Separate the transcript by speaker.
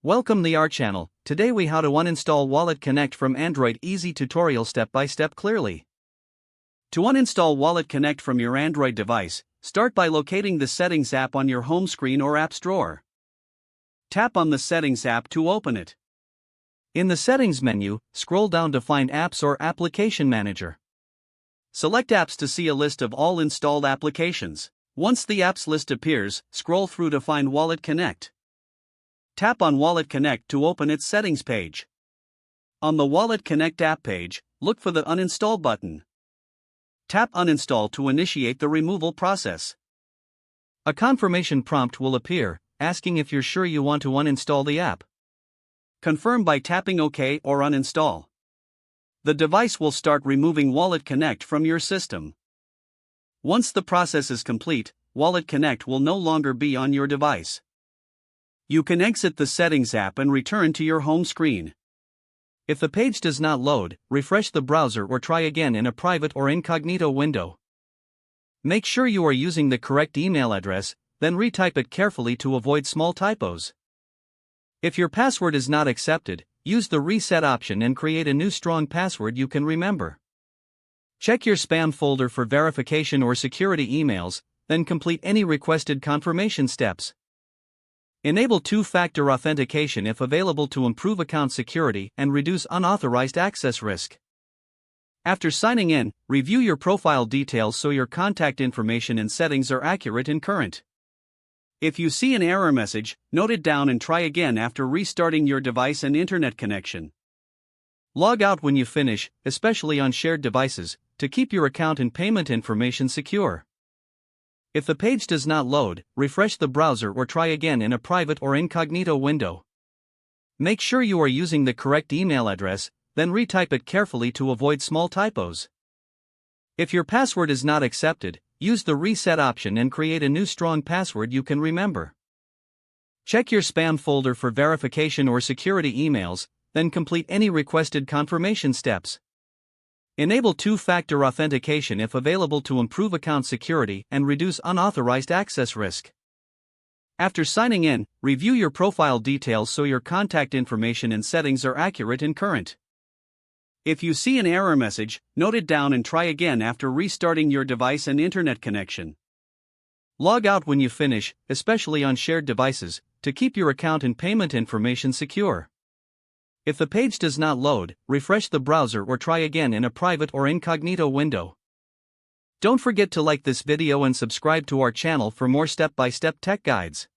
Speaker 1: Welcome to our channel. Today we how to uninstall WalletConnect from Android. Easy tutorial step by step clearly. To uninstall WalletConnect from your Android device, start by locating the Settings app on your home screen or apps drawer. Tap on the Settings app to open it. In the Settings menu, scroll down to find Apps or Application Manager. Select Apps to see a list of all installed applications. Once the apps list appears, scroll through to find WalletConnect. Tap on WalletConnect to open its settings page. On the WalletConnect app page, look for the Uninstall button. Tap Uninstall to initiate the removal process. A confirmation prompt will appear, asking if you're sure you want to uninstall the app. Confirm by tapping OK or Uninstall. The device will start removing WalletConnect from your system. Once the process is complete, WalletConnect will no longer be on your device. You can exit the Settings app and return to your home screen. If the page does not load, refresh the browser or try again in a private or incognito window. Make sure you are using the correct email address, then retype it carefully to avoid small typos. If your password is not accepted, use the reset option and create a new strong password you can remember. Check your spam folder for verification or security emails, then complete any requested confirmation steps. Enable two-factor authentication if available to improve account security and reduce unauthorized access risk. After signing in, review your profile details so your contact information and settings are accurate and current. If you see an error message, note it down and try again after restarting your device and internet connection. Log out when you finish, especially on shared devices, to keep your account and payment information secure. If the page does not load, refresh the browser or try again in a private or incognito window. Make sure you are using the correct email address, then retype it carefully to avoid small typos. If your password is not accepted, use the reset option and create a new strong password you can remember. Check your spam folder for verification or security emails, then complete any requested confirmation steps. Enable two-factor authentication if available to improve account security and reduce unauthorized access risk. After signing in, review your profile details so your contact information and settings are accurate and current. If you see an error message, note it down and try again after restarting your device and internet connection. Log out when you finish, especially on shared devices, to keep your account and payment information secure. If the page does not load, refresh the browser or try again in a private or incognito window. Don't forget to like this video and subscribe to our channel for more step-by-step tech guides.